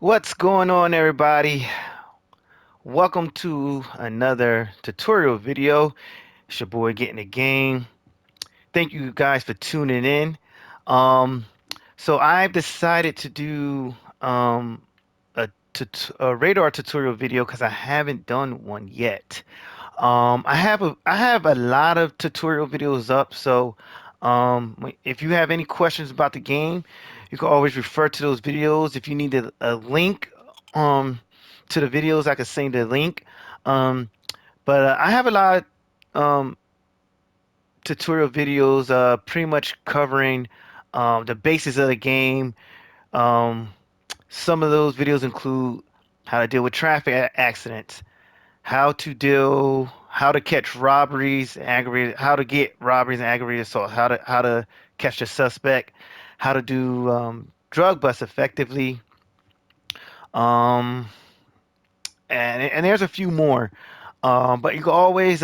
What's going on, everybody? Welcome to another tutorial video. It's your boy Getting the Game. Thank you guys for tuning in. Um, so I've decided to do a, a radar tutorial video because I haven't done one yet. I have a lot of tutorial videos up, so if you have any questions about the game, you can always refer to those videos. If you need a link um to the videos, I can send the link. Um, but I have a lot of tutorial videos pretty much covering the basics of the game. Um, some of those videos include how to deal with traffic accidents, how to catch robberies, aggravated, how to get robberies and aggravated assault, how to catch the suspect, how to do drug busts effectively, um, and there's a few more. But you can always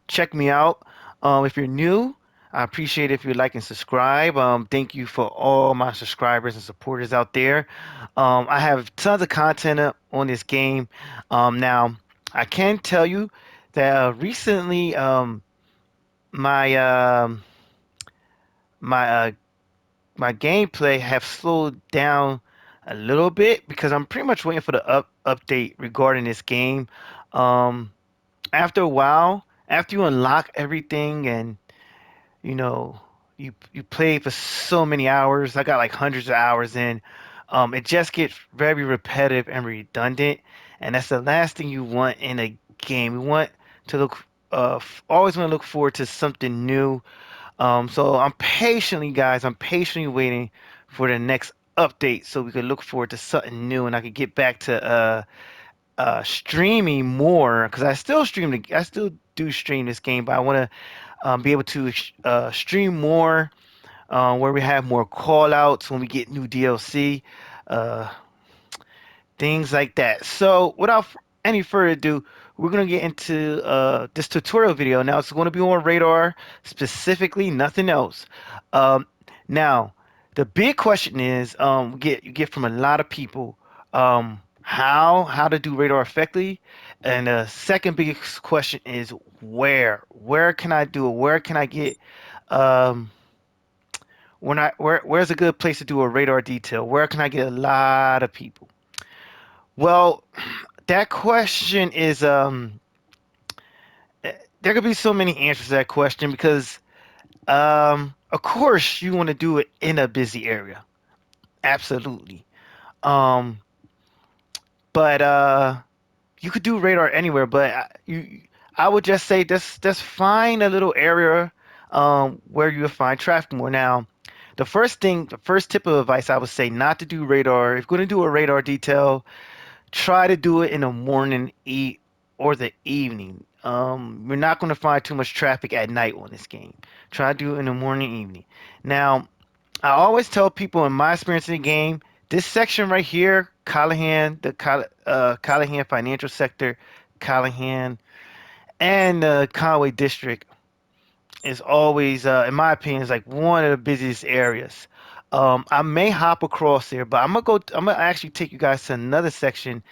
check me out. If you're new, I appreciate if you like and subscribe. Thank you for all my subscribers and supporters out there. I have tons of content on this game. Now, I can tell you that recently my my my gameplay have slowed down a little bit because I'm pretty much waiting for the update regarding this game. Um, After a while, after you unlock everything and you know you play for so many hours, I got like hundreds of hours in, it just gets very repetitive and redundant, and that's the last thing you want in a game. You want to look always want to look forward to something new. So I'm patiently waiting for the next update so we can look forward to something new and I could get back to streaming more because I still do stream this game, but I want to be able to stream more where we have more call outs when we get new DLC, uh, things like that. So without any further ado, we're gonna get into this tutorial video. Now it's going to be on Radar specifically, nothing else. Um, Now the big question is, you get from a lot of people, how to do Radar effectively, and the second biggest question is where can I do it? Where can I get um, where's a good place to do a radar detail? Where can I get a lot of people? Well, that question is there could be so many answers to that question because of course you want to do it in a busy area. Absolutely. Um but you could do radar anywhere, but I would just say just find a little area where you'll find traffic more. Now, the first tip of advice I would say not to do radar. If you're going to do a radar detail, try to do it in the morning or the evening. You're not going to find too much traffic at night on this game. Try to do it in the morning, evening. Now, I always tell people in my experience in the game, this section right here, Callahan, Callahan financial sector, Callahan, and the Conway district is always, in my opinion, is like one of the busiest areas. I may hop across there, but I'm gonna actually take you guys to another section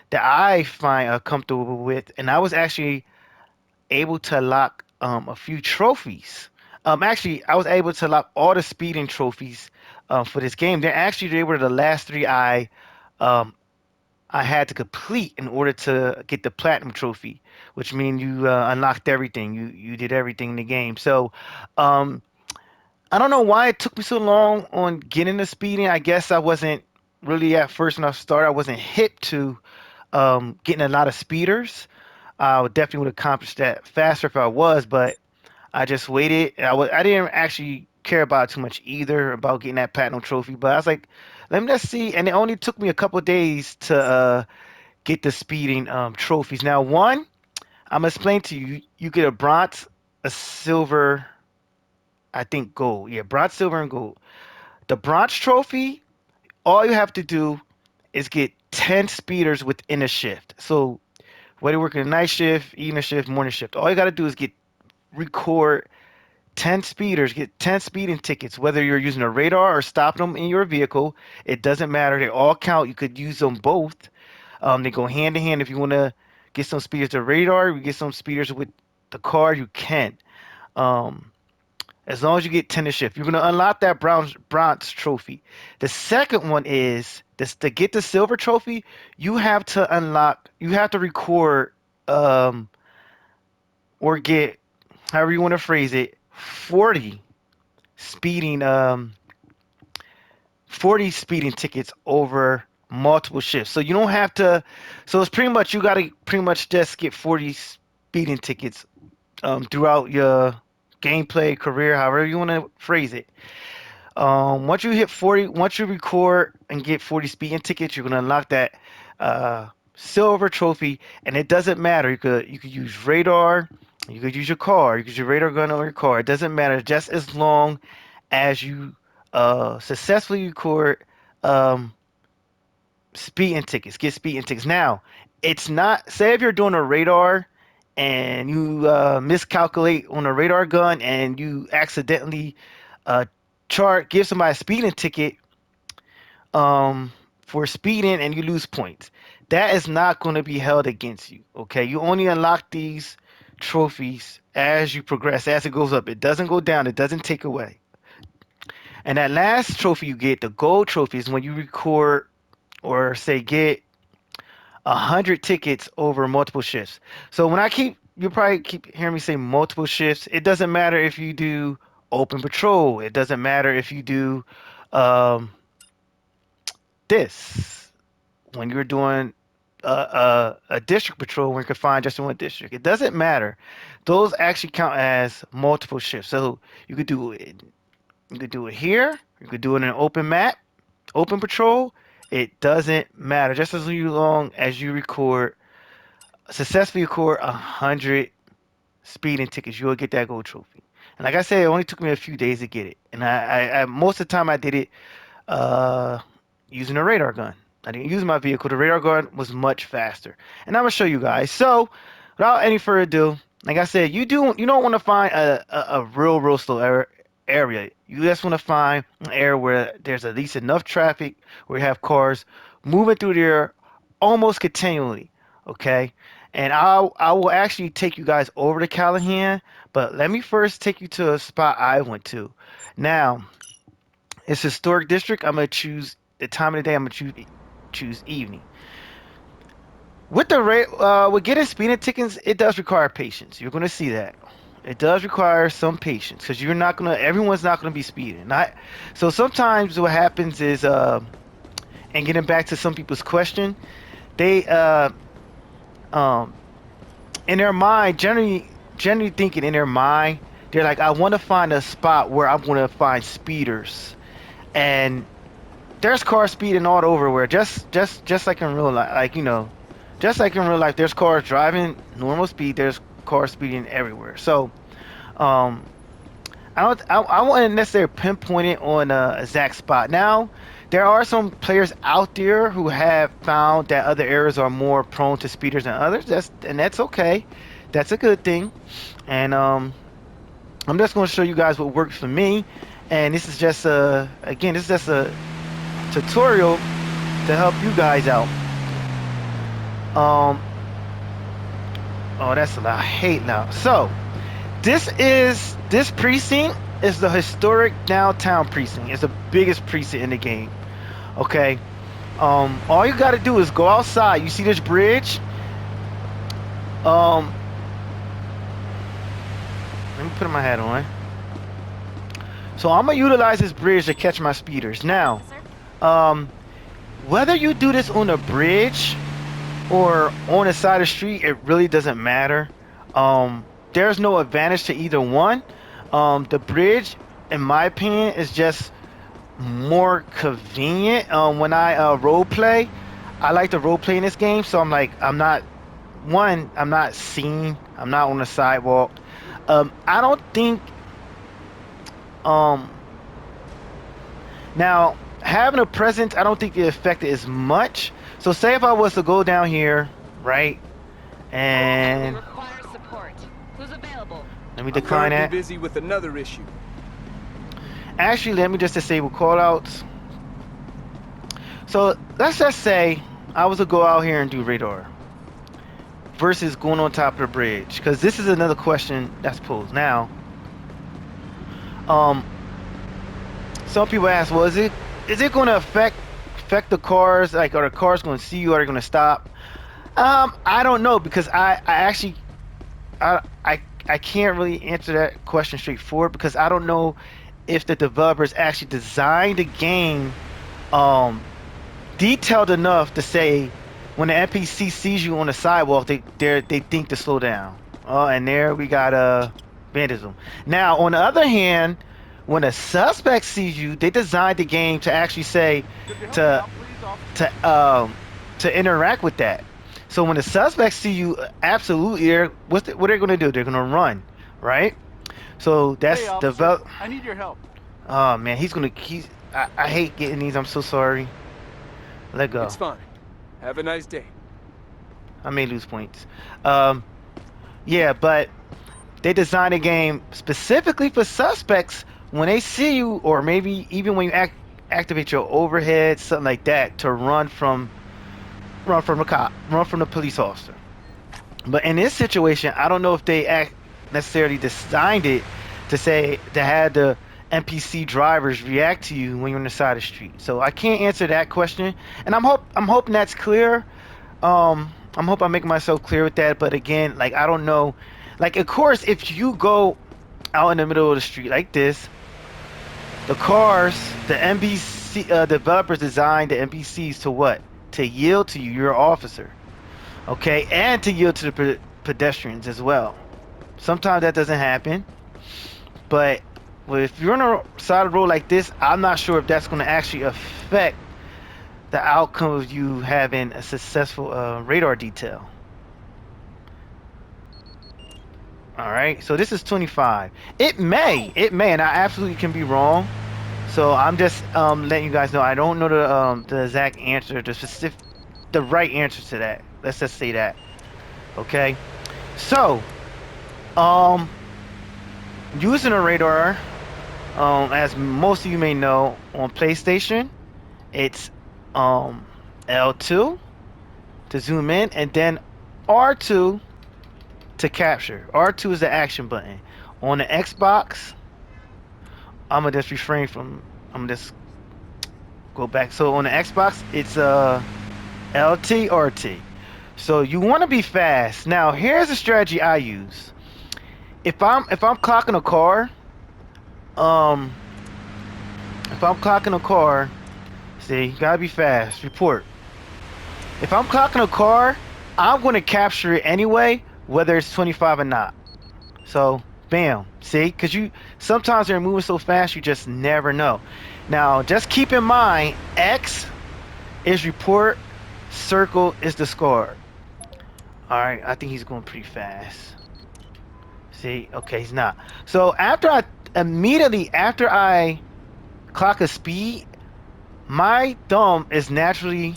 that I find comfortable with, and I was actually able to lock a few trophies. Actually, I was able to lock all the speeding trophies for this game. They were the last three um, I had to complete in order to get the platinum trophy, which means you unlocked everything. You did everything in the game. So um, I don't know why it took me so long on getting the speeding. I guess I wasn't really at first when I started. I wasn't hip to getting a lot of speeders. I would definitely would accomplish that faster if I was, but I just waited. I didn't actually care about it too much either about getting that platinum trophy, but I was like, let me just see. And it only took me a couple of days to get the speeding trophies. Now, one, I'm gonna explain to you. You get a bronze, a silver, I think gold. Yeah, bronze, silver, and gold. The bronze trophy, all you have to do is get 10 speeders within a shift. So whether you're working a night shift, evening shift, morning shift, all you got to do is record 10 speeders get 10 speeding tickets, whether you're using a radar or stopping them in your vehicle. It doesn't matter. They all count. You could use them both. They go hand in hand. If you want to get some speeders to radar, you get some speeders with the car, you can. Um, as long as you get 10 to shift, you're going to unlock that bronze trophy. The second one is this: to get the silver trophy, you have to you have to record, um, or get, however you want to phrase it, 40 speeding, 40 speeding tickets over multiple shifts. So you don't have to, so it's pretty much, you got to pretty much just get 40 speeding tickets throughout your gameplay career, however you want to phrase it. Once you hit 40, once you record and get 40 speeding tickets, you're gonna unlock that silver trophy, and it doesn't matter. You could use radar, you could use your car, you could use your radar gun on your car. It doesn't matter, just as long as you successfully record um, speeding tickets, get speeding tickets. Now, it's not, say if you're doing a radar and you miscalculate on a radar gun and you accidentally uh, give somebody a speeding ticket um, for speeding and you lose points. That is not going to be held against you. Okay, you only unlock these trophies as you progress, as it goes up. It doesn't go down. It doesn't take away. And that last trophy you get, the gold trophy, is when you record or say get 100 tickets over multiple shifts. So when you probably keep hearing me say multiple shifts. It doesn't matter if you do open patrol. It doesn't matter if you do um, this when you're doing a district patrol when you're confined just in one district. It doesn't matter. Those actually count as multiple shifts. So you could do it. You could do it here. You could do it in an open map, open patrol. It doesn't matter. Just as long as you successfully record 100 speeding tickets, you'll get that gold trophy. And like I said, it only took me a few days to get it. And I most of the time I did it uh, using a radar gun. I didn't use my vehicle. The radar gun was much faster. And I'm gonna show you guys. So, without any further ado, like I said, you don't want to find a real slow area. You just want to find an area where there's at least enough traffic, where you have cars moving through there almost continually. Okay, and I will actually take you guys over to Callahan, but let me first take you to a spot I went to. Now, it's historic district. I'm gonna choose the time of the day. I'm gonna choose evening. With getting speeding tickets, it does require patience. You're gonna see that. It does require some patience because everyone's not gonna be speeding. Not so sometimes what happens is and getting back to some people's question, they um in their mind, generally thinking in their mind, they're like, I want to find a spot where I'm gonna find speeders, and there's cars speeding all over where just like in real life, just like in real life, there's cars driving normal speed. There's cars speeding everywhere. So, um, I wouldn't necessarily pinpoint it on a exact spot. Now, there are some players out there who have found that other areas are more prone to speeders than others. That's okay. That's a good thing. And I'm just going to show you guys what works for me. And this is just this is just a tutorial to help you guys out. Oh, that's a lot. I hate now. So, this precinct is the historic downtown precinct. It's the biggest precinct in the game. Okay. All you got to do is go outside. You see this bridge? Let me put my hat on. So I'm gonna utilize this bridge to catch my speeders. Now, whether you do this on a bridge or on the side of the street, it really doesn't matter. There's no advantage to either one. The bridge, in my opinion, is just more convenient. When I role play, I like to role play in this game, so I'm not seen. I'm not on the sidewalk. I don't think. Now, having a presence, I don't think it affected as much. So say if I was to go down here, right, and we require support. Who's available? Let me I'm decline currently that. busy with another issue. Actually, let me just disable callouts. So let's just say I was to go out here and do radar versus going on top of the bridge, because this is another question that's posed. Now, um, some people ask, well, is it going to affect the cars? Like, are the cars going to see you? Are they going to stop? I don't know, because I actually I can't really answer that question straightforward, because I don't know if the developers actually designed the game detailed enough to say when the NPC sees you on the sidewalk, they think to slow down. Oh, and there we got vandalism. Now, on the other hand, when a suspect sees you, they designed the game to actually say to to um to interact with that. So when the suspects see you, absolutely, what they're going to do? They're going to run, right? So Hey, that's officer, develop. I need your help. Oh man, I hate getting these. I'm so sorry. Let It's go. fine. Have a nice day. I may lose points. Um, yeah, but they designed a game specifically for suspects when they see you, or maybe even when you activate your overhead, something like that, to run from the cop, run from the police officer. But in this situation, I don't know if they necessarily designed it to say to have the NPC drivers react to you when you're on the side of the street. So I can't answer that question, and I'm hoping that's clear. I'm hope I'm making myself clear with that. But again, like, I don't know. Like, of course, if you go out in the middle of the street like this, the cars, the NPC developers designed the NPCs to what? To yield to you, your officer, okay, and to yield to the pedestrians as well. Sometimes that doesn't happen, but if you're on a side of the road like this, I'm not sure if that's going to actually affect the outcome of you having a successful radar detail. All right, so this is 25. It may, and I absolutely can be wrong. So I'm just letting you guys know I don't know the exact answer, the right answer to that. Let's just say that. Okay. So um using a radar, as most of you may know, on PlayStation, it's um L2 to zoom in, and then R2 to capture. R2 is the action button. On the Xbox, I'm gonna just refrain from. I'm gonna just go back. So on the Xbox, it's LT RT. So you want to be fast. Now here's a strategy I use. If I'm clocking a car, um, if I'm clocking a car, see, you gotta be fast. Report. If I'm clocking a car, I'm gonna capture it anyway, whether it's 25 or not. So, bam. See? Because sometimes they're moving so fast, you just never know. Now, just keep in mind, X is report, circle is discard. Alright, I think he's going pretty fast. See? Okay, he's not. So, immediately after I clock a speed, my thumb is naturally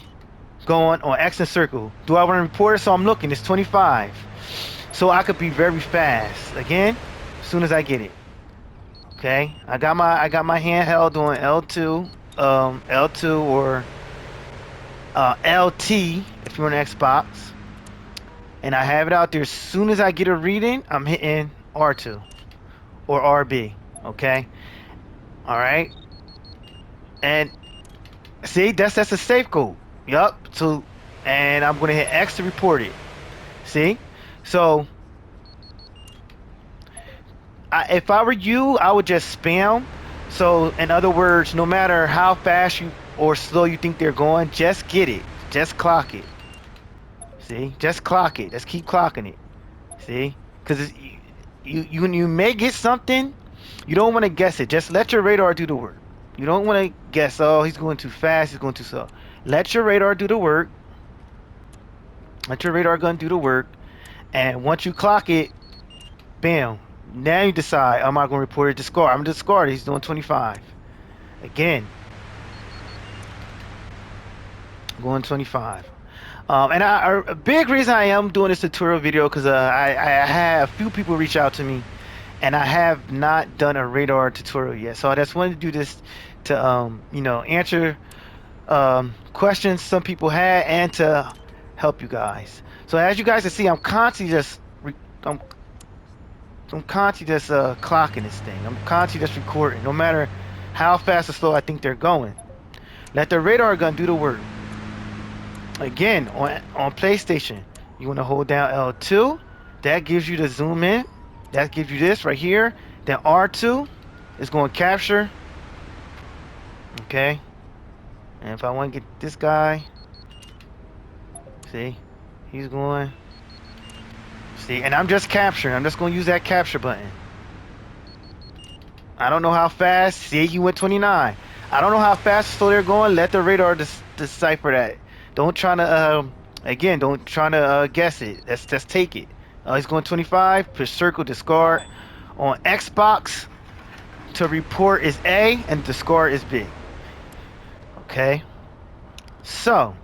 going on X and circle. Do I want to report it? So I'm looking, it's 25. So I could be very fast. Again, as soon as I get it. Okay, I got my handheld on L2, L2 or LT if you're on Xbox, and I have it out there. As soon as I get a reading, I'm hitting R2 or RB. Okay, all right, and see, that's a safe code. Yup. So, and I'm gonna hit X to report it. See, so if I were you, I would just spam. So, in other words, no matter how fast you or slow you think they're going, just get it. Just clock it. See? Just clock it. Just keep clocking it. See? Because you may get something. You don't want to guess it. Just let your radar do the work. You don't want to guess, oh, he's going too fast, he's going too slow. Let your radar do the work. Let your radar gun do the work. And once you clock it, bam. Now you decide, am I going to report it? Discard. I'm going to discard it. He's doing 25. Again. Going 25. And a big reason I am doing this tutorial video, because I had a few people reach out to me and I have not done a radar tutorial yet. So I just wanted to do this to answer questions some people had and to help you guys. So as you guys can see, I'm I'm constantly just clocking this thing. I'm constantly just recording, no matter how fast or slow I think they're going. Let the radar gun do the work. Again, on PlayStation, you want to hold down L2. That gives you the zoom in. That gives you this right here. Then R2 is going to capture. Okay. And if I want to get this guy, see, he's going. See, and I'm just capturing. I'm just going to use that capture button. I don't know how fast. See, he went 29. I don't know how fast or slow they're going. Let the radar decipher that. Don't try to again. Don't try to guess it. Let's just take it. He's going 25. Push circle, discard. On Xbox, to report is A and discard is B. Okay. So,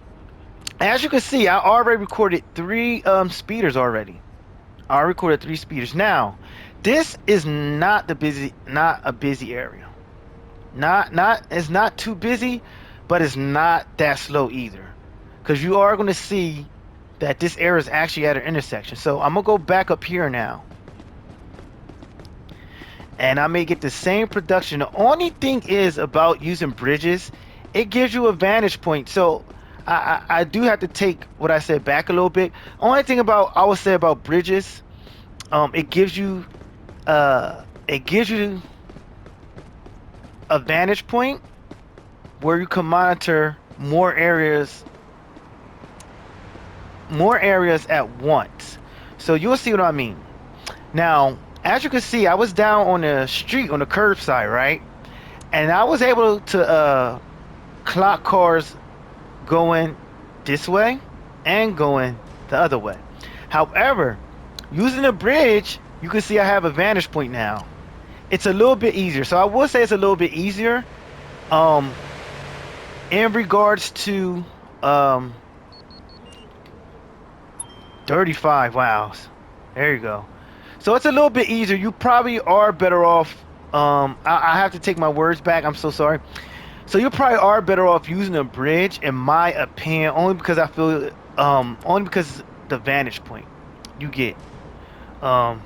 as you can see, I already recorded 3 speeders already. I recorded 3 speeders. Now, this is not a busy area. It's not too busy, but it's not that slow either. Because you are going to see that this area is actually at an intersection. So I'm going to go back up here now. And I may get the same production. The only thing is about using bridges, it gives you a vantage point. So I do have to take what I said back a little bit. Only thing I would say about bridges, it gives you a vantage point where you can monitor more areas at once. So you'll see what I mean. Now, as you can see, I was down on the street on the curbside, right? And I was able to clock cars going this way and going the other way. However, using the bridge, you can see I have a vantage point now. It's a little bit easier. So I will say it's a little bit easier in regards to 35. Wow. There you go. So it's a little bit easier. You probably are better off. I have to take my words back. I'm so sorry. So you probably are better off using a bridge, in my opinion, only because I feel, only because the vantage point you get. And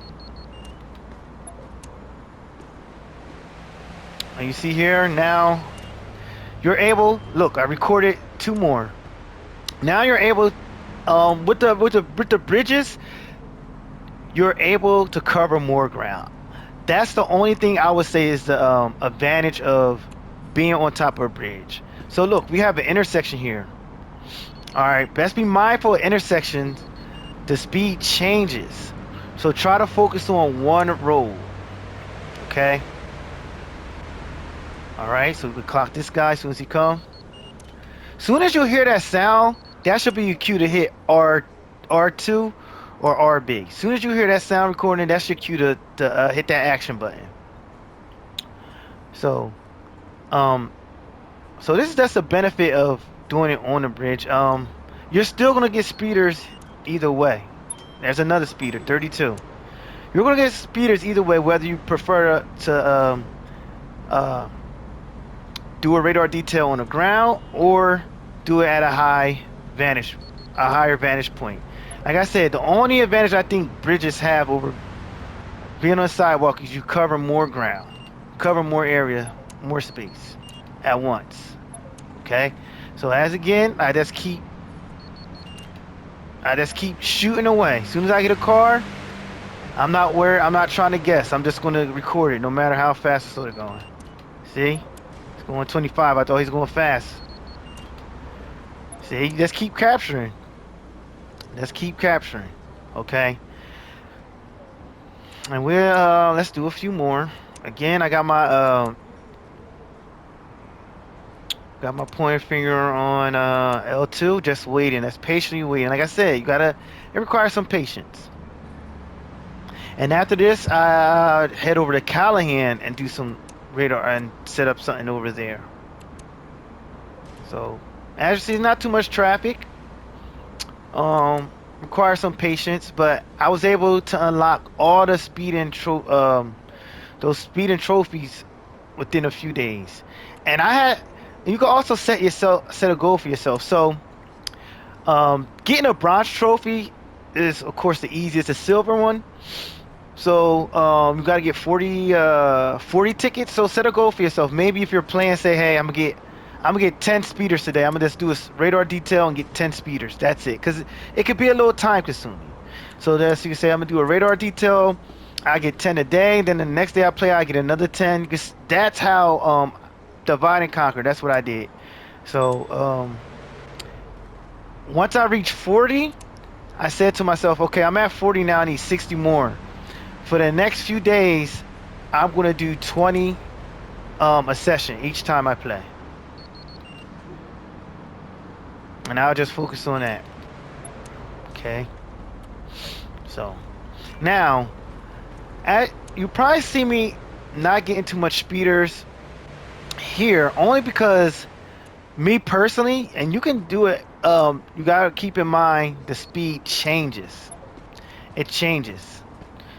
you see here now, you're able. Look, I recorded 2 more. Now you're able, with the bridges, you're able to cover more ground. That's the only thing I would say is the advantage of being on top of a bridge. So look, we have an intersection here. Alright, best be mindful of intersections. The speed changes. So try to focus on one road. Okay? Alright, so we can clock this guy as soon as he comes. Soon as you hear that sound, that should be your cue to hit R2 or RB. Soon as you hear that sound recording, that's your cue to hit that action button. So this is just a benefit of doing it on the bridge. You're still gonna get speeders either way. There's another speeder, 32. You're gonna get speeders either way, whether you prefer to do a radar detail on the ground or do it at a higher vantage point. Like I said, the only advantage I think bridges have over being on a sidewalk is you cover more ground, cover more area, more space at once. Okay, so as again, I just keep shooting away. As soon as I get a car, I'm not trying to guess. I'm just gonna record it, no matter how fast it's going. See, it's going 25. I thought he's going fast. See, just keep capturing. Let's keep capturing. Okay. And we'll let's do a few more. Again, I got my pointer finger on L2, just waiting. That's patiently waiting. Like I said, it requires some patience. And after this, I head over to Callahan and do some radar and set up something over there. So, as you see, not too much traffic. Requires some patience, but I was able to unlock all the speed and those speeding trophies within a few days. And you can also set a goal for yourself. So getting a bronze trophy is of course the easiest. A silver one. So you got to get 40 tickets. So set a goal for yourself. Maybe if you're playing, say, hey, I'm gonna get 10 speeders today. I'm gonna just do a radar detail and get 10 speeders. That's it. Cause it could be a little time consuming. So that's you can say I'm gonna do a radar detail. I get 10 a day. Then the next day I play, I get another 10. Cause that's how divide and conquer. That's what I did. So once I reached 40, I said to myself, okay, I'm at 40 now. I need 60 more. For the next few days, I'm gonna do 20 a session each time I play, and I'll just focus on that. Okay. So now, you probably see me not getting too much speeders here, only because me personally, and you can do it. You gotta keep in mind the speed changes. It changes.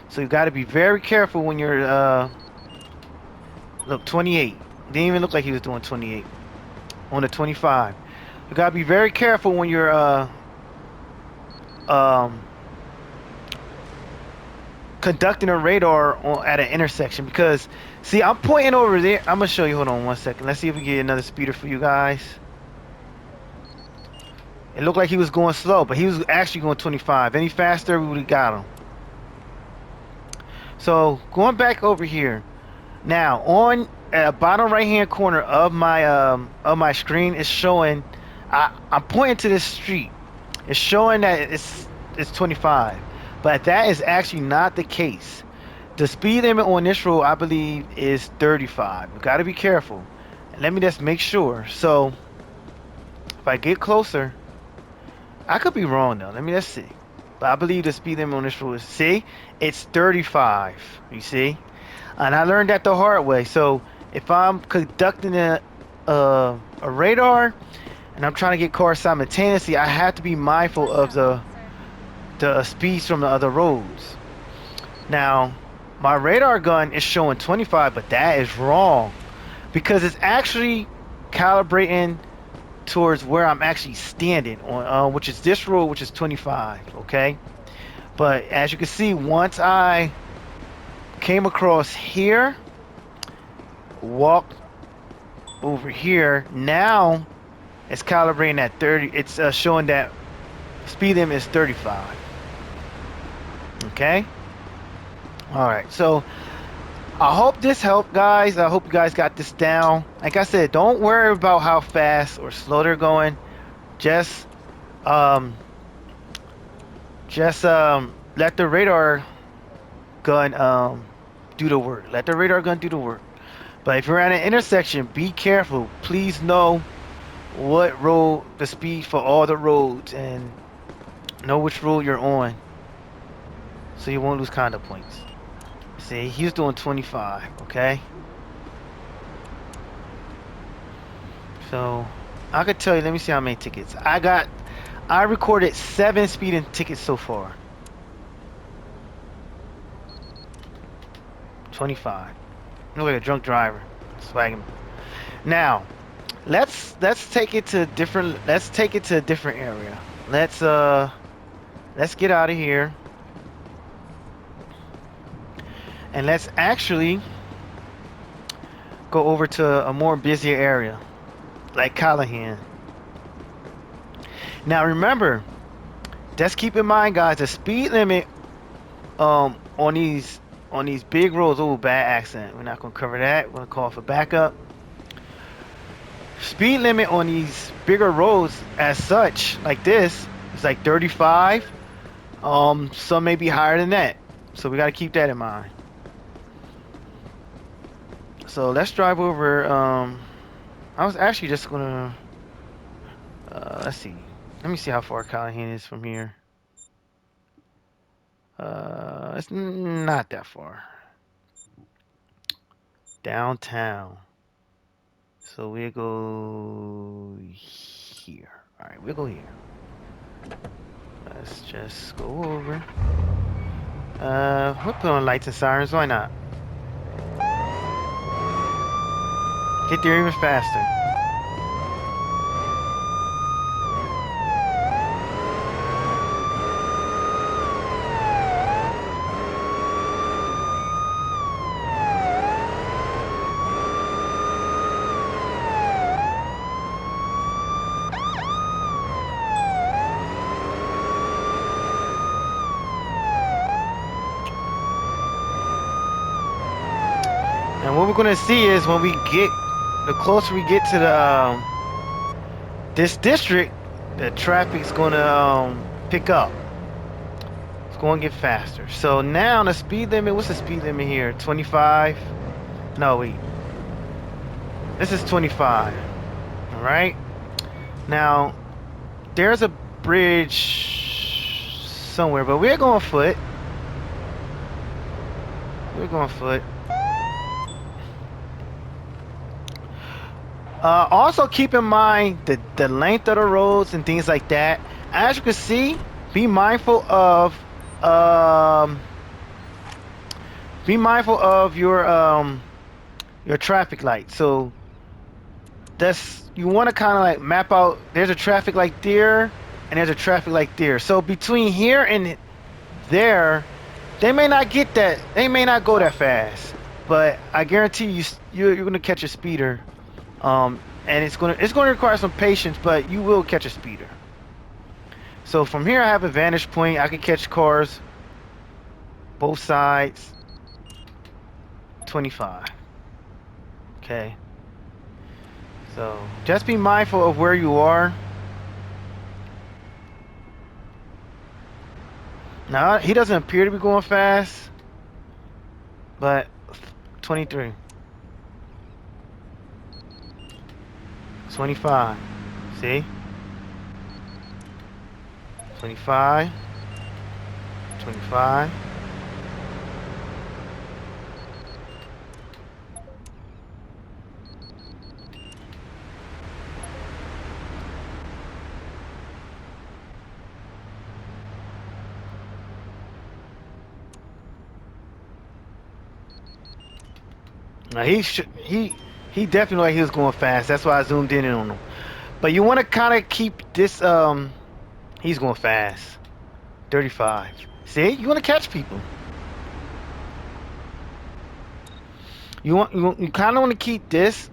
So you got to be very careful when you're look 28. Didn't even look like he was doing 28 on the 25. You got to be very careful when you're um conducting a radar at an intersection, because see, I'm pointing over there. I'm gonna show you. Hold on one second. Let's see if we get another speeder for you guys. It looked like he was going slow, but he was actually going 25. Any faster, we would have got him. So going back over here now, on bottom right hand corner of my screen is showing. I'm pointing to this street. It's showing that it's 25, but that is actually not the case. The speed limit on this road, I believe, is 35. You got to be careful. And let me just make sure. So if I get closer, I could be wrong though. Let me just see. But I believe the speed limit on this road is, see, it's 35. You see, and I learned that the hard way. So if I'm conducting a radar and I'm trying to get cars simultaneously, I have to be mindful of the speeds from the other roads. Now, my radar gun is showing 25, but that is wrong, because it's actually calibrating towards where I'm actually standing on, which is this road, which is 25. Okay, but as you can see, once I came across here, walked over here, now it's calibrating at 30. It's showing that speed limit is 35. Okay. All right. So I hope this helped, guys. I hope you guys got this down. Like I said, don't worry about how fast or slow they're going. Just let the radar gun do the work. Let the radar gun do the work. But if you're at an intersection, be careful. Please know what road, the speed for all the roads, and know which road you're on, so you won't lose conduct points. See, he's doing 25. Okay. So I could tell you. Let me see how many tickets I got. I recorded 7 speeding tickets so far. 25. Look like a drunk driver. Swagging. Now, let's take it to different. Let's take it to a different area. Let's get out of here, and let's actually go over to a more busier area, like Callahan. Now, remember, just keep in mind, guys, the speed limit on these big roads. Oh, bad accent. We're not gonna cover that. We're gonna call for backup. Speed limit on these bigger roads, as such, like this, is like 35. Some may be higher than that. So we gotta keep that in mind. So let's drive over. I was actually just gonna. Let's see. Let me see how far Callahan is from here. It's not that far. Downtown. So we'll go here. All right, we'll go here. Let's just go over. We'll put on lights and sirens. Why not? Get there even faster. And what we're gonna see is when we get, the closer we get to the this district, the traffic's gonna pick up. It's gonna get faster. So now the speed limit, what's the speed limit here? 25? No, wait. This is 25. All right. Now there's a bridge somewhere, but we're going foot. We're going foot. Also keep in mind the length of the roads and things like that. As you can see, be mindful of your traffic light. So that's, you want to kind of like map out, there's a traffic light there and there's a traffic light there. So between here and there, they may not get that, they may not go that fast, but I guarantee you're gonna catch a speeder. And it's gonna require some patience, but you will catch a speeder. So from here I have a vantage point. I can catch cars both sides. 25. Okay. So just be mindful of where you are. Now he doesn't appear to be going fast, but 23. 25. See? 25. 25. Now he definitely like he was going fast. That's why I zoomed in on him. But you want to kind of keep this. He's going fast. 35. See, you want to catch people. You kind of want to keep this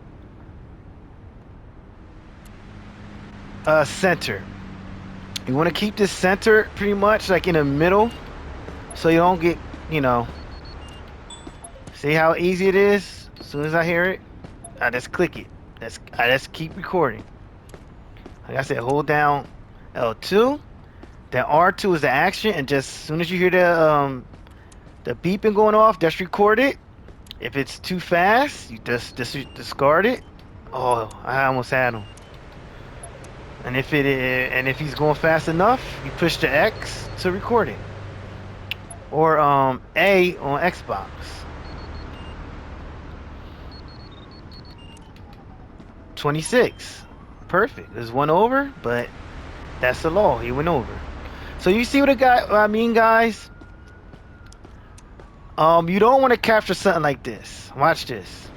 center. You want to keep this center pretty much like in the middle, so you don't get, you know. See how easy it is? As soon as I hear it, I just click it. I just keep recording. Like I said, hold down L2. Then R2 is the action, and just as soon as you hear the beeping going off, just record it. If it's too fast, you just discard it. Oh, I almost had him. And if he's going fast enough, you push the X to record it. Or A on Xbox. .26. Perfect. There's one over, but that's the law. He went over. So you see what I mean, guys? You don't want to capture something like this. Watch this.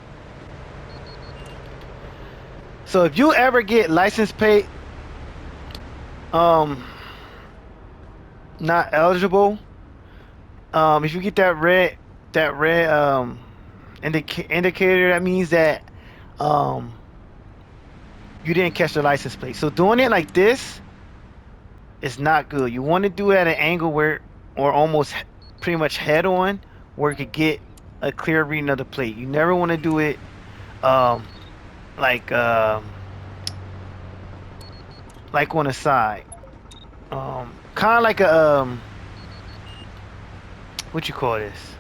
So if you ever get license plate not eligible, if you get that red indicator, that means that you didn't catch the license plate. So doing it like this is not good. You want to do it at an angle where, or almost pretty much head on, where you could get a clear reading of the plate. You never want to do it like on the side. Kind of like a what you call this?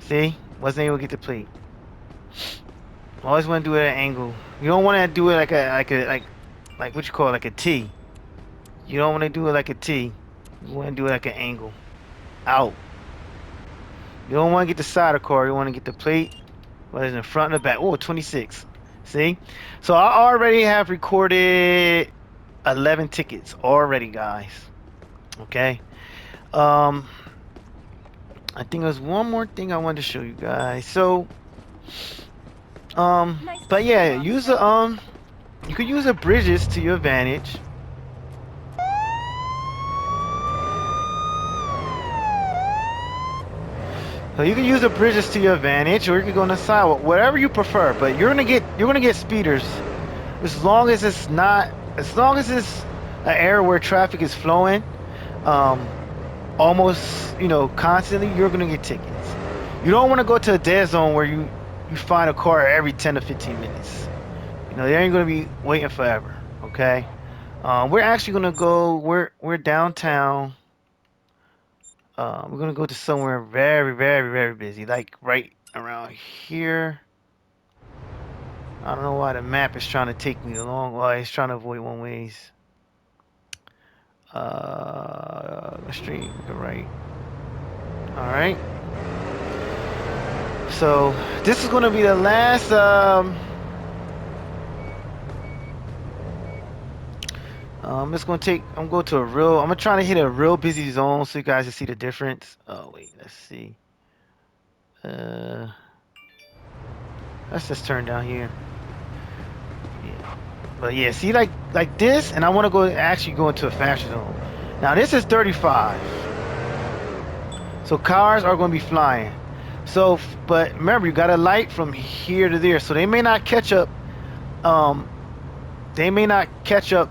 See, wasn't able to get the plate. Always want to do it at an angle. You don't want to do it like what you call it, like a T. You don't want to do it like a T. You want to do it like an angle. Out. You don't want to get the side of the car. You want to get the plate, whether it's in front or back. Oh, 26. See? So I already have recorded 11 tickets already, guys. Okay. I think there's one more thing I wanted to show you guys. So Nice But picture, yeah, use officer. the you could use the bridges to your advantage. So you can use the bridges to your advantage, or you can go on the sidewalk, whatever you prefer. But you're gonna get speeders as long as it's not as long as it's an area where traffic is flowing, um, almost constantly. You're gonna get tickets. You don't want to go to a dead zone where you find a car every 10 to 15 minutes. They ain't gonna be waiting forever. Okay. We're actually gonna go. We're downtown. We're gonna go to somewhere very, very, very busy, like right around here. I don't know why the map is trying to take me along. Why it's trying to avoid one ways. Straight, go right. All right. So this is gonna be the last. It's gonna take. I'm going to a real. I'm gonna try to hit a real busy zone so you guys can see the difference. Oh wait, let's see. Uh, let's just turn down here. Yeah. But yeah, see like this, and I want to actually go into a faster zone. Now this is 35, so cars are going to be flying. So, but remember, you got a light from here to there, so they may not catch up. Um, they may not catch up.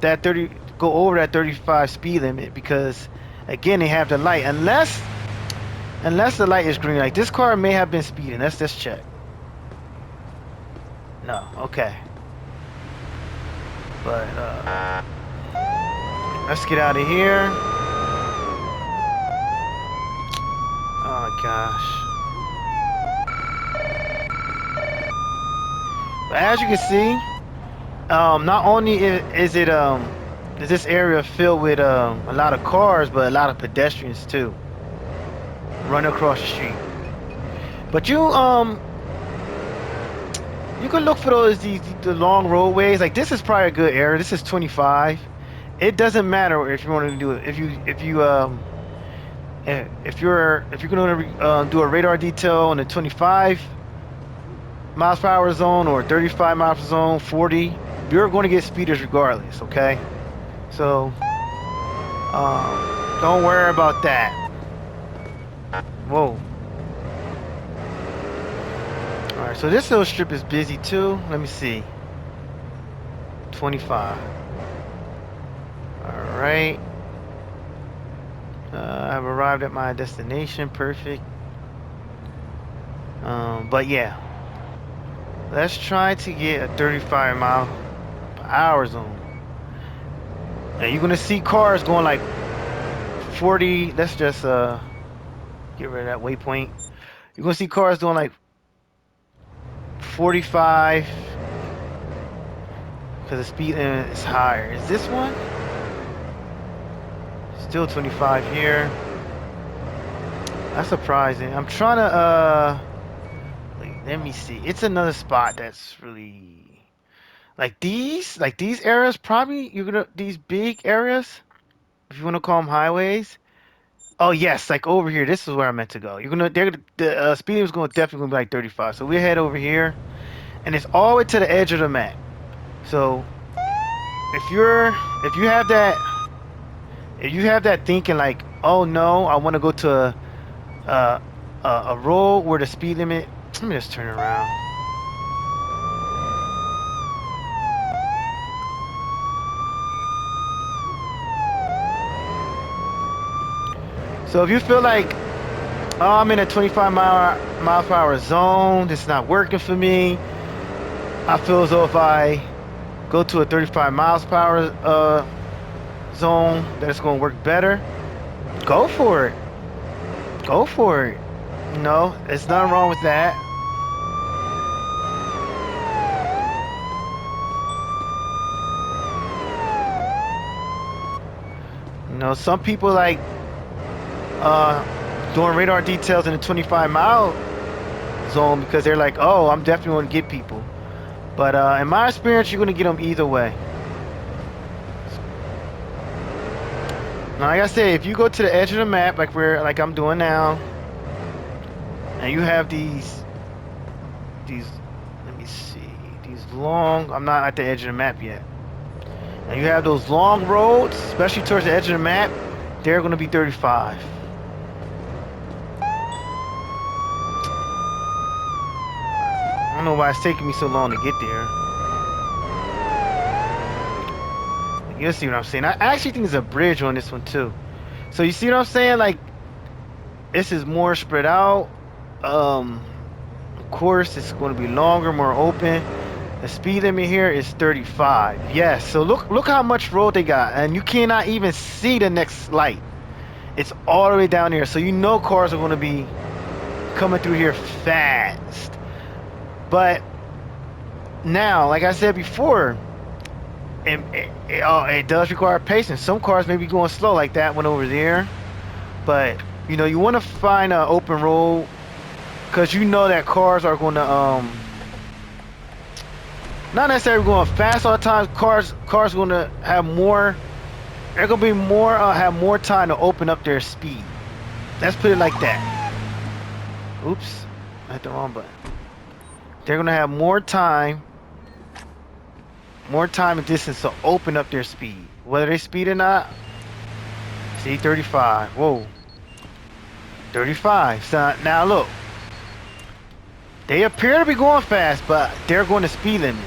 That 30 go over that 35 speed limit because, again, they have the light. Unless the light is green, like this car may have been speeding. Let's just check. No, okay. But let's get out of here. Oh my gosh. But as you can see, not only is this area filled with a lot of cars, but a lot of pedestrians too, running across the street. But you can look for the long roadways. Like this is probably a good area. This is 25. It doesn't matter if you want to do it. If you're going to do a radar detail in the 25 miles per hour zone or 35 miles per zone, 40, you're going to get speeders regardless. Okay, so don't worry about that. Whoa. All right, so this little strip is busy too. Let me see. 25. All right. I've arrived at my destination. Perfect. But yeah, let's try to get a 35 mile per hour zone. And you're gonna see cars going like 40. Let's just get rid of that waypoint. You're gonna see cars doing like 45 because the speed limit is higher. Is this one? Still 25 here. That's surprising. I'm trying to let me see. It's another spot that's really like these areas. Probably you're gonna these big areas, if you want to call them highways. Oh yes, like over here. This is where I meant to go. The speed is going definitely gonna be like 35. So we head over here, and it's all the way to the edge of the map. So if you have that thinking like, oh no, I want to go to a a road where the speed limit. Let me just turn around. So if you feel like, oh, I'm in a 25 mile per hour zone, it's not working for me. I feel as though if I go to a 35 miles per hour zone, that it's going to work better. Go for it. Go for it. No, there's nothing wrong with that. Some people like doing radar details in the 25-mile zone because they're like, oh, I'm definitely going to get people. But in my experience, you're going to get them either way. Now, like I said, if you go to the edge of the map, like I'm doing now, and you have these Let me see. These long. I'm not at the edge of the map yet. And you have those long roads, especially towards the edge of the map. They're going to be 35. I don't know why it's taking me so long to get there. You'll see what I'm saying. I actually think there's a bridge on this one too. So you see what I'm saying? Like, this is more spread out. Of course, it's going to be longer, more open. The speed limit here is 35. Yes. So look how much road they got, and you cannot even see the next light. It's all the way down here, so you know cars are going to be coming through here fast. But now, like I said before, it does require patience. Some cars may be going slow, like that one over there. But you know, you want to find an open road, because you know that cars are going to not necessarily going fast all the time. Cars are going to have more. They're going to be more have more time to open up their speed. Let's put it like that. Oops, I hit the wrong button. They're going to have more time and distance to open up their speed, whether they speed or not. See, 35. Whoa, 35. So now look, they appear to be going fast, but they're going to speed limit.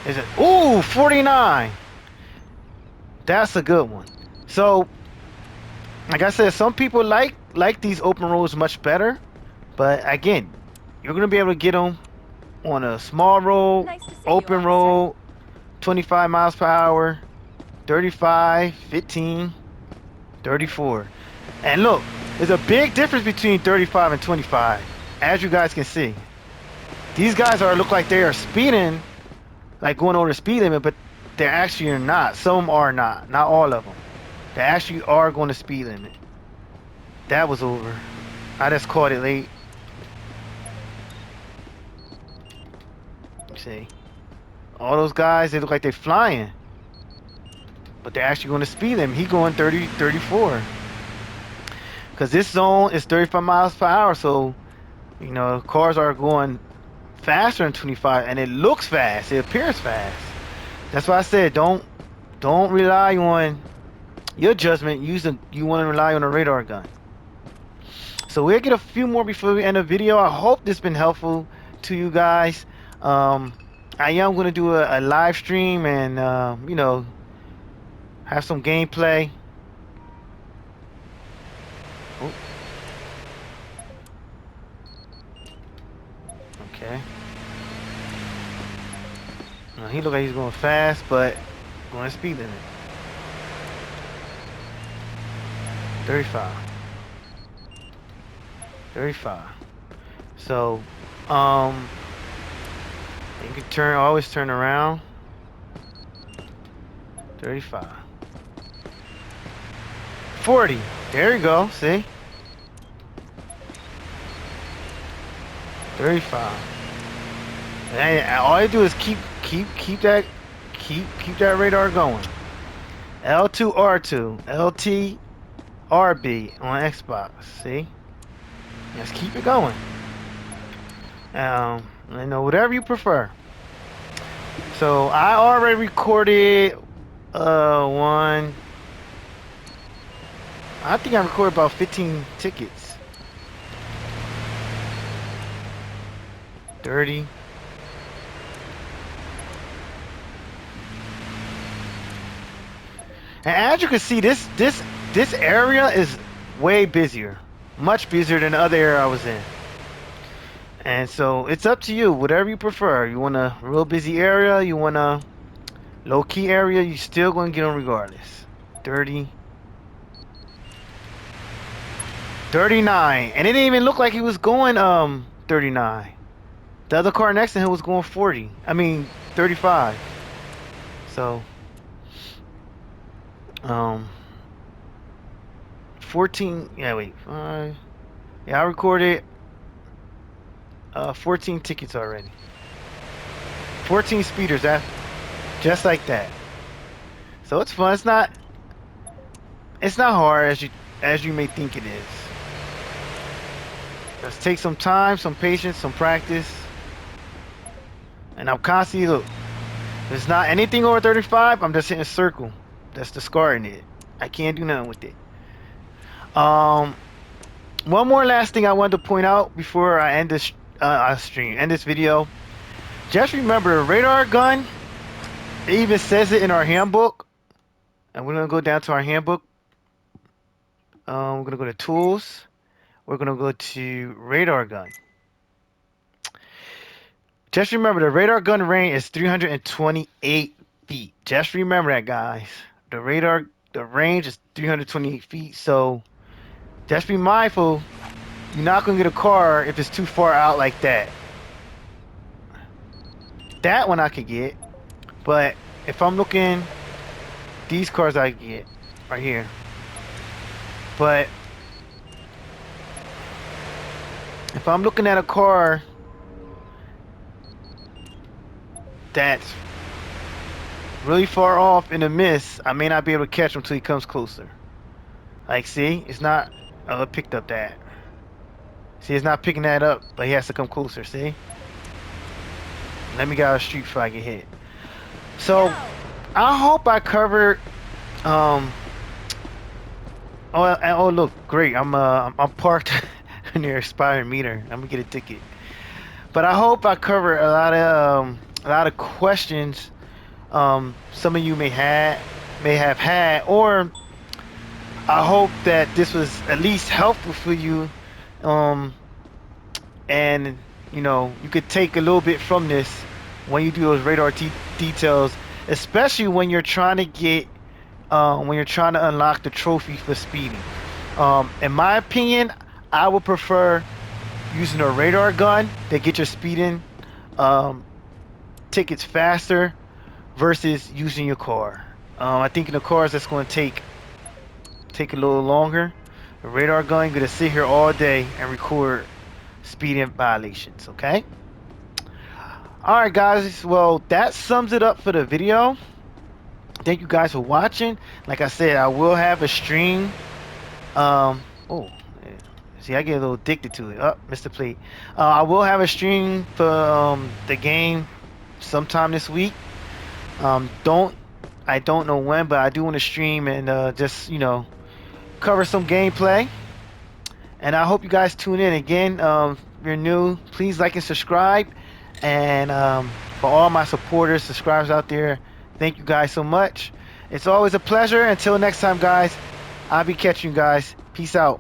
Is it? Ooh, 49. That's a good one. So, like I said, some people like these open roads much better, but again, you're gonna be able to get them on a small road, Nice to see open you, road, 25 miles per hour, 35, 15, 34. And look, there's a big difference between 35 and 25, as you guys can see. These guys look like they are speeding, like going over the speed limit, but they actually are not. Some are not all of them. They actually are going to speed limit. That was over. I just caught it late. See, all those guys, they look like they're flying, but they're actually going to speed limit. He going 30, 34. Because this zone is 35 miles per hour, so you know cars are going faster than 25, and it looks fast. It appears fast. That's why I said don't rely on your judgment. You want to rely on a radar gun. So we'll get a few more before we end the video. I hope this has been helpful to you guys. I am going to do a live stream and you know, have some gameplay. Oh. Okay. He look like he's going fast, but going to speed limit. 35. 35. So, you can always turn around. 35. 40. There you go. See? 35. And all you do is keep that radar going. L2 R2, LT RB on Xbox. See? Just keep it going. You know, whatever you prefer. So I already recorded one. I think I recorded about 15 tickets. 30. And as you can see, this area is way busier, much busier than the other area I was in. And so it's up to you, whatever you prefer. You want a real busy area, you want a low key area, you still gonna get them regardless. 30. 39. And it didn't even look like he was going 39. The other car next to him was going 40. I mean 35. So 14, yeah, wait, 5. Yeah, I recorded 14 tickets already. 14 speeders, just like that. So it's fun. It's not hard as you may think it is. Just take some time, some patience, some practice, And I'm constantly, look, if it's not anything over 35, I'm just hitting circle. That's discarding it. I can't do nothing with it. One more last thing I wanted to point out before I end this end this video. Just remember, the radar gun, it even says it in our handbook. And we're gonna go down to our handbook. We're gonna go to tools. We're gonna go to radar gun. Just remember, the radar gun range is 328 feet. Just remember that, guys. The range is 328 feet. So just be mindful. You're not gonna get a car if it's too far out like that. That one I could get, but if I'm looking, these cars I get right here. But if I'm looking at a car that's really far off in the mist, I may not be able to catch him until he comes closer. Like, see, it's not. Oh, it picked up that. See, it's not picking that up, but he has to come closer. See? Let me get out of the street before I get hit. So, I hope I covered. Oh, look, great. I'm parked near expired meter. I'm gonna get a ticket. But I hope I covered a lot of questions. Some of you may have had, or I hope that this was at least helpful for you. And you know, you could take a little bit from this when you do those radar details, especially when you're trying to get when you're trying to unlock the trophy for speeding. In my opinion, I would prefer using a radar gun to get your speeding tickets faster versus using your car. I think in the cars that's going to take a little longer. The radar gun gonna sit here all day and record speeding violations. Okay. All right, guys. Well, that sums it up for the video. Thank you guys for watching. Like I said, I will have a stream. Oh, see, I get a little addicted to it. Oh, Mr. Plate. I will have a stream for the game sometime this week. I don't know when, but I do want to stream and just, you know, cover some gameplay. And I hope you guys tune in again. If you're new, please like and subscribe. And for all my supporters, subscribers out there, thank you guys so much. It's always a pleasure. Until next time, guys, I'll be catching you guys. Peace out.